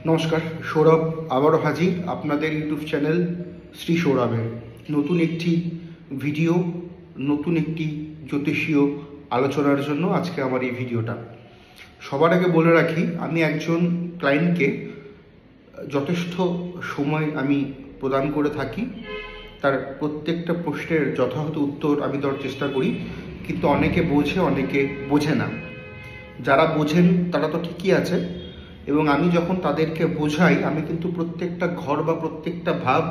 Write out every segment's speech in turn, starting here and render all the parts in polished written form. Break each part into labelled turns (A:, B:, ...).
A: নমস্কার, সৌরভ আবারও হাজির আপনাদের ইউটিউব চ্যানেল শ্রী সৌরভের নতুন একটি ভিডিও, নতুন একটি জ্যোতিষীয় আলোচনার জন্য আজকে আমার এই ভিডিওটা। সবার আগে বলে রাখি, আমি একজন ক্লায়েন্টকে যথেষ্ট সময় আমি প্রদান করে থাকি। তার প্রত্যেকটা প্রশ্নের যথাযথ উত্তর আমি দেওয়ার চেষ্টা করি, কিন্তু অনেকে বোঝে, অনেকে বোঝে না। যারা বোঝেন তারা তো ঠিকই আছে, এবং আমি যখন তাদেরকে বোঝাই, আমি কিন্তু প্রত্যেকটা ঘর বা প্রত্যেকটা ভাব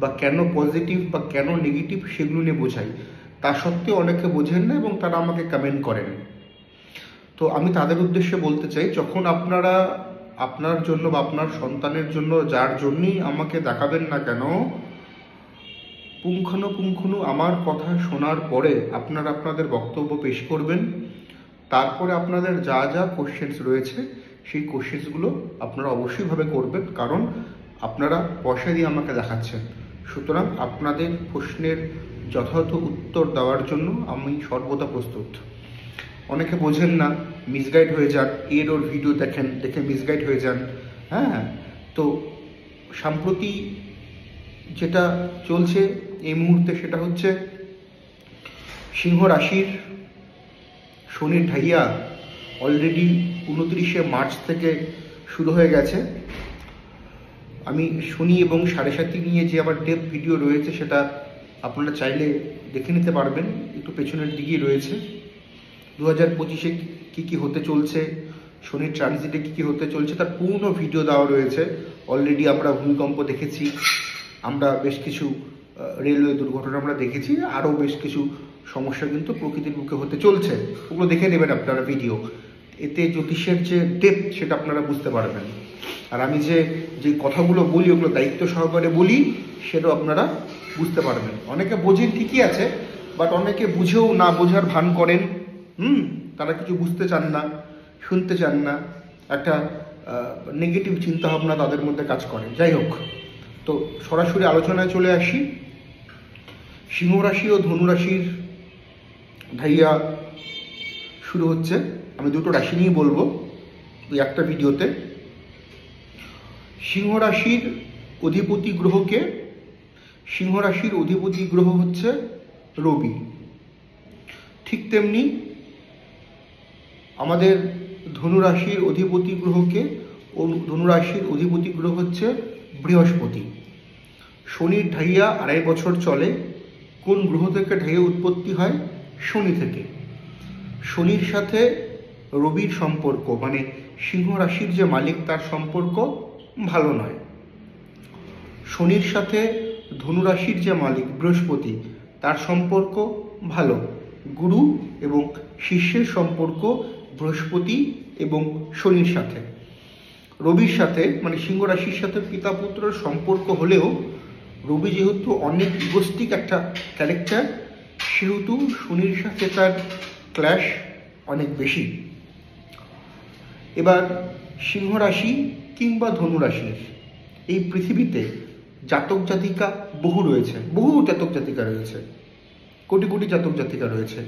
A: বা কেন পজিটিভ বা কেন নেগেটিভ সেগুলো নিয়ে বোঝাই। তা সত্ত্বেও অনেকে বোঝেন না এবং তারা আমাকে কমেন্ট করেন। তো আমি তাদের উদ্দেশ্যে বলতে চাই, যখন আপনারা আপনার জন্য বা আপনার সন্তানের জন্য যার জন্যই আমাকে দেখাবেন না কেন, পুঙ্খানুপুঙ্খানু আমার কথা শোনার পরে আপনারা আপনাদের বক্তব্য পেশ করবেন। তারপরে আপনাদের যা যা কোশ্চেন্স রয়েছে সেই কোশ্চেন্সগুলো আপনারা অবশ্যইভাবে করবেন, কারণ আপনারা পয়সা দিয়ে আমাকে দেখাচ্ছেন। সুতরাং আপনাদের প্রশ্নের যথাযথ উত্তর দেওয়ার জন্য আমি সর্বদা প্রস্তুত। অনেকে বোঝেন না, মিসগাইড হয়ে যান, এর ওর ভিডিও দেখে মিসগাইড হয়ে যান। হ্যাঁ, তো সম্প্রতি যেটা চলছে এই মুহূর্তে সেটা হচ্ছে সিংহ রাশির শনির ঢাইয়া অলরেডি 29শে মার্চ থেকে শুরু হয়ে গেছে। আমি শনি এবং 7.5 নিয়ে যে আমার ডেপ ভিডিও রয়েছে সেটা আপনারা চাইলে দেখে নিতে পারবেন, একটু পেছনের দিকেই রয়েছে। 2025-এ কী কী হতে চলছে, শনির ট্রানজিটে কী কী হতে চলছে তার পূর্ণ ভিডিও দেওয়া রয়েছে। অলরেডি আমরা ভূমিকম্প দেখেছি, আমরা বেশ কিছু রেলওয়ে দুর্ঘটনা আমরা দেখেছি, আরও বেশ কিছু সমস্যা কিন্তু প্রকৃতির বুকে হতে চলছে। ওগুলো দেখে নেবেন আপনারা ভিডিও, এতে জ্যোতিষের যে ডেপথ সেটা আপনারা বুঝতে পারবেন। আর আমি যে কথাগুলো বলি ওগুলো দায়িত্ব সহকারে বলি, সেটাও আপনারা বুঝতে পারবেন। অনেকে বোঝেন ঠিকই আছে, বাট অনেকে বুঝেও না বোঝার ভান করেন। তারা কিছু বুঝতে চান না, শুনতে চান না, একটা নেগেটিভ চিন্তাভাবনা তাদের মধ্যে কাজ করে। যাই হোক, তো সরাসরি আলোচনায় চলে আসি। সিংহ রাশি ও ধনু রাশির ঢাইয়া শুরু হচ্ছে। আমি দুটো রাশি নিয়ে বলবো ওই একটা ভিডিওতে। সিংহ রাশির অধিপতি গ্রহকে, সিংহ রাশির অধিপতি গ্রহ হচ্ছে রবি। ঠিক তেমনি আমাদের ধনু রাশির অধিপতি গ্রহকে, ও ধনু রাশির অধিপতি গ্রহ হচ্ছে বৃহস্পতি। শনির ঢাইয়া 2.5 বছর চলে। কোন গ্রহ থেকে ঢাইয়া উৎপত্তি হয়? শনি থেকে। শনির সাথে রবির সম্পর্ক, মানে সিংহ রাশির যে মালিক তার সম্পর্ক ভালো নয়। শনির সাথে ধনু রাশির যে মালিক বৃহস্পতি তার সম্পর্ক ভালো। গুরু এবং শিষ্যের সম্পর্ক বৃহস্পতি এবং শনির সাথে। রবির সাথে, মানে সিংহ রাশির সাথে পিতা পুত্রের সম্পর্ক হলেও রবি যেহেতু অনেক ইগোস্টিক একটা ক্যারেক্টার, সেহেতু শনির সাথে তার ক্ল্যাশ অনেক বেশি। এবার সিংহ রাশি কিংবা ধনু রাশির এই পৃথিবীতে জাতক জাতিকা বহু রয়েছে, বহু জাতক জাতিকা রয়েছে, কোটি কোটি জাতক জাতিকা রয়েছে।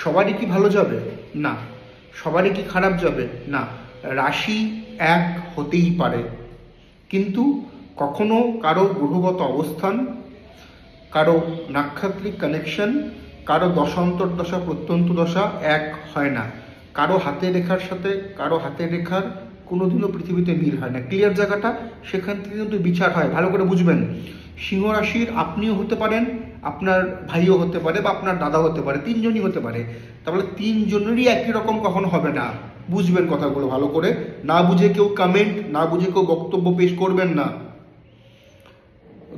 A: সবারই কি ভালো যাবে? না। সবারই কি খারাপ যাবে? না। রাশি এক হতেই পারে, কিন্তু কখনো কারো গ্রহগত অবস্থান, কারো নাক্ষত্রিক কানেকশন, কারো দশান্তর্দশা প্রত্যন্ত দশা এক হয় না। কারো হাতের রেখার সাথে কারো হাতের রেখার কোনোদিনও পৃথিবীতে মিল হয় না। ক্লিয়ার জায়গাটা? সেখান থেকে কিন্তু বিচার হয়, ভালো করে বুঝবেন। সিংহ রাশির আপনিও হতে পারেন, আপনার ভাইও হতে পারে, বা আপনার দাদা হতে পারে, 3 জনই হতে পারে। তাহলে 3 জনেরই একই রকম কখনো হবে না। বুঝবেন কথাগুলো ভালো করে। না বুঝে কেউ কমেন্ট, না বুঝে কেউ বক্তব্য পেশ করবেন না।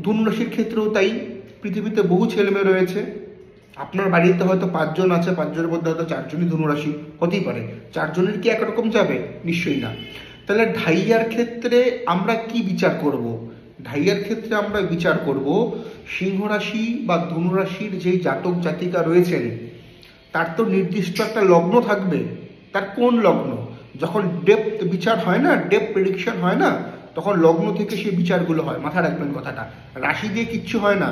A: ধনু রাশির ক্ষেত্রেও তাই। পৃথিবীতে বহু ছেলেমেয়ে রয়েছে। আপনার বাড়িতে হয়তো 5 জন আছে, 5 জনের মধ্যে হয়তো 4 জনই ধনু রাশি হতেই পারে। 4 জনের কি একরকম যাবে? নিশ্চয়ই না। তাহলে ঢাইয়ার ক্ষেত্রে আমরা কি বিচার করব? ঢাইয়ার ক্ষেত্রে আমরা বিচার করব সিংহ রাশি বা ধনু রাশির যেই জাতক জাতিকা রয়েছেন তার তো নির্দিষ্ট একটা লগ্ন থাকবে। তার কোন লগ্ন? যখন ডেপথ বিচার হয় না, ডেপথ প্রেডিকশন হয় না, তখন লগ্ন থেকে সেই বিচারগুলো হয়। মাথায় রাখবেন কথাটা। রাশি দিয়ে কিচ্ছু হয় না।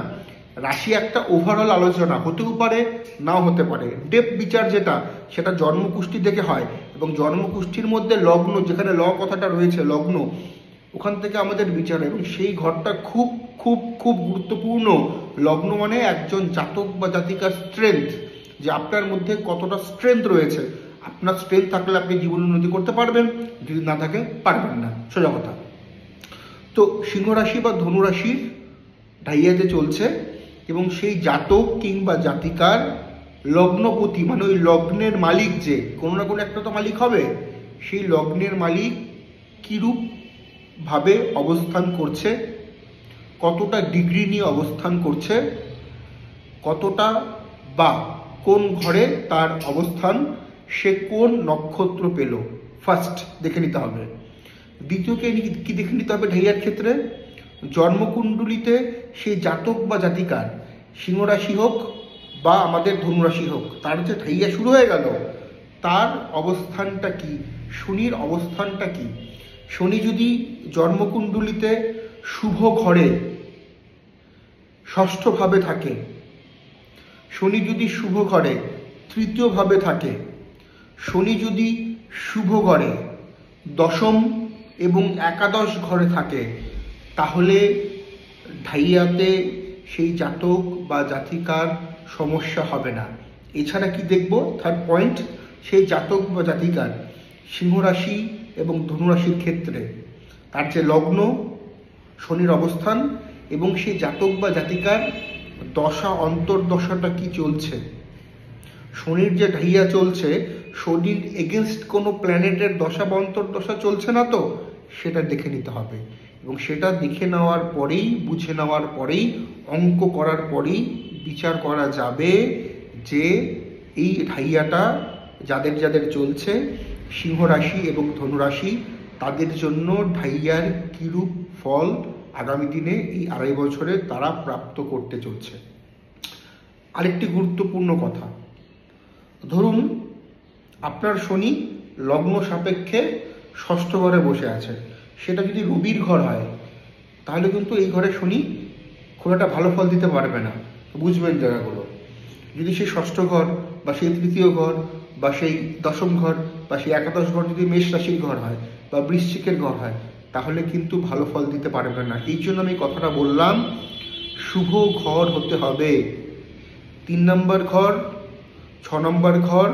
A: রাশি একটা ওভারঅল আলোচনা, হতেও পারে নাও হতে পারে। ডেপথ বিচার যেটা, সেটা জন্মকুষ্ঠি থেকে হয়, এবং জন্মকুষ্ঠির মধ্যে লগ্ন, যেখানে ল কথাটা রয়েছে, লগ্ন, ওখান থেকে আমাদের বিচার হয়, এবং সেই ঘরটা খুব খুব খুব গুরুত্বপূর্ণ। লগ্ন মানে একজন জাতক বা জাতিকার স্ট্রেংথ, যে আপনার মধ্যে কতটা স্ট্রেংথ রয়েছে। আপনার স্ট্রেংথ থাকলে আপনি জীবন উন্নতি করতে পারবেন, যদি না থাকে পারবেন না, সোজা কথা। তো সিংহ রাশি বা ধনু রাশির ঢাইয়াতে চলছে, এবং সেই জাতক কিংবা জাতিকার লগ্নপতি মানে ওই লগ্নের মালিক, যে কোনো না কোনো একটা তো মালিক হবে, সেই লগ্নের মালিক কিরূপ ভাবে অবস্থান করছে, কতটা ডিগ্রি নিয়ে অবস্থান করছে, কতটা বা কোন ঘরে তার অবস্থান, সে কোন নক্ষত্র পেল, ফার্স্ট দেখে নিতে হবে। দ্বিতীয়কে কি দেখে নিতে হবে ঢাইয়ার ক্ষেত্রে, জন্মকুণ্ডলিতে সেই জাতক বা জাতিকার সিংহ রাশি হোক বা আমাদের ধনুরাশি হোক, তার যে ঢাইয়া শুরু হয়ে গেল, তার অবস্থানটা কি, শনির অবস্থানটা কি। শনি যদি জন্মকুণ্ডলিতে শুভ ঘরে ষষ্ঠভাবে থাকে, শনি যদি শুভ ঘরে তৃতীয়ভাবে থাকে, শনি যদি শুভ ঘরে দশম এবং একাদশ ঘরে থাকে, তাহলে ঢাইয়াতে সেই জাতক বা জাতিকার সমস্যা হবে না। এছাড়া কি দেখব, থার্ড পয়েন্ট, সেই জাতক বা জাতিকার সিংহ রাশি এবং ধনুরাশির ক্ষেত্রে তার যে লগ্ন, শনির অবস্থান, এবং সেই জাতক বা জাতিকার দশা অন্তর্দশাটা কি চলছে। শনির যে ঢাইয়া চলছে, শনির এগেনস্ট কোনো প্ল্যানেটের দশা বা অন্তর্দশা চলছে না তো, সেটা দেখে নিতে হবে। এবং সেটা দেখে নেওয়ার পরেই, বুঝে নেওয়ার পরেই, অঙ্ক করার পরেই বিচার করা যাবে যে এই ঢাইয়াটা যাদের যাদের চলছে, সিংহ রাশি এবং ধনুরাশি, তাদের জন্য ঢাইয়ার কিরূপ ফল আগামী দিনে এই 2.5 বছরে তারা প্রাপ্ত করতে চলছে। আরেকটি গুরুত্বপূর্ণ কথা, ধরুন আপনার শনি লগ্ন সাপেক্ষে ষষ্ঠ ঘরে বসে আছে, সেটা যদি রবির ঘর হয়, তাহলে কিন্তু এই ঘরে শনি খুব একটা ভালো ফল দিতে পারবে না। বুঝবেন জায়গাগুলো। যদি সেই ষষ্ঠ ঘর বা সেই তৃতীয় ঘর বা সেই দশম ঘর বা সেই একাদশ ঘর যদি মেষ রাশির ঘর হয় বা বৃশ্চিকের ঘর হয়, তাহলে কিন্তু ভালো ফল দিতে পারবে না। এই জন্য আমি কথাটা বললাম, শুভ ঘর হতে হবে। 3 নম্বর ঘর, 6 নম্বর ঘর,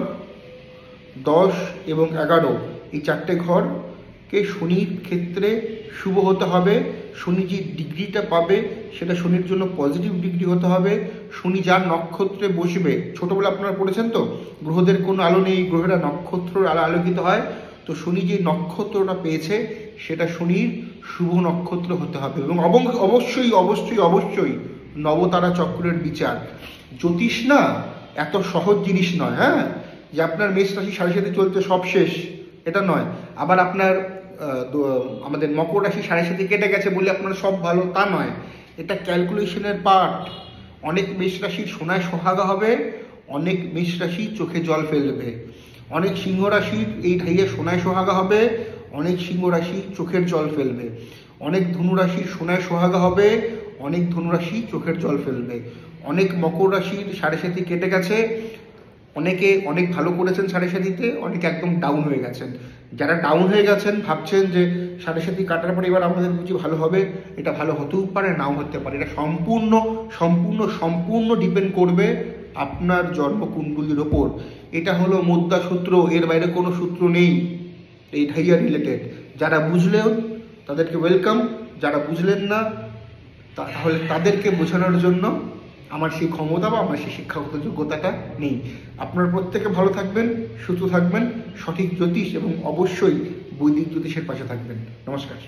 A: 10 এবং 11, এই 4টে ঘরকে শনির ক্ষেত্রে শুভ হতে হবে। শনি যে ডিগ্রিটা পাবে সেটা শনির জন্য পজিটিভ ডিগ্রি হতে হবে। শনি যার নক্ষত্রে বসবে, ছোটবেলা আপনারা পড়েছেন তো, গ্রহদের কোনো আলো নেই, গ্রহেরা নক্ষত্রের আলো আলোকিত হয়। তো শনি যে নক্ষত্রটা পেয়েছে সেটা শনির শুভ নক্ষত্র হতে হবে। এবং অবশ্যই অবশ্যই অবশ্যই নবতারা চক্রের বিচার। জ্যোতিষ না এত সহজ জিনিস নয়, হ্যাঁ, যে আপনার মেষ রাশি 7.5 চলতে সব শেষ, এটা নয়। আবার আপনার আমাদের মকর রাশি 7.5 কেটে গেছে বলে আপনার সব ভালো, তা নয়। এটা ক্যালকুলেশনের পার্ট। অনেক মেষ রাশির সোনায় সোহাগা হবে, অনেক মেষ রাশি চোখে জল ফেলবে। অনেক সিংহ রাশির এই ঢাইয়ে সোনায় সোহাগা হবে, অনেক সিংহ রাশি চোখের জল ফেলবে। অনেক ধনুরাশির সোনায় সোহাগা হবে, অনেক ধনুরাশি চোখের জল ফেলবে। অনেক মকর রাশির 7.5 কেটে গেছে, অনেকে অনেক ভালো করেছেন 7.5-তে, অনেকে একদম ডাউন হয়ে গেছেন। যারা ডাউন হয়ে গেছেন ভাবছেন যে 7.5 কাটার পরে এবার আমাদের বুঝি ভালো হবে, এটা ভালো হতেও পারে, নাও হতে পারে। এটা সম্পূর্ণ সম্পূর্ণ সম্পূর্ণ ডিপেন্ড করবে আপনার জন্মকুণ্ডলীর ওপর। এটা হলো মুদ্রা সূত্র, এর বাইরে কোনো সূত্র নেই এই ঢাইয়া রিলেটেড। যারা বুঝলেন তাদেরকে ওয়েলকাম, যারা বুঝলেন না তাহলে তাদেরকে বোঝানোর জন্য আমার সেই ক্ষমতা বা আমার সেই শিক্ষাগত যোগ্যতাটা নেই। আপনারা প্রত্যেকে ভালো থাকবেন, সুস্থ থাকবেন, সঠিক জ্যোতিষ এবং অবশ্যই বৈদিক জ্যোতিষের পাশে থাকবেন। নমস্কার।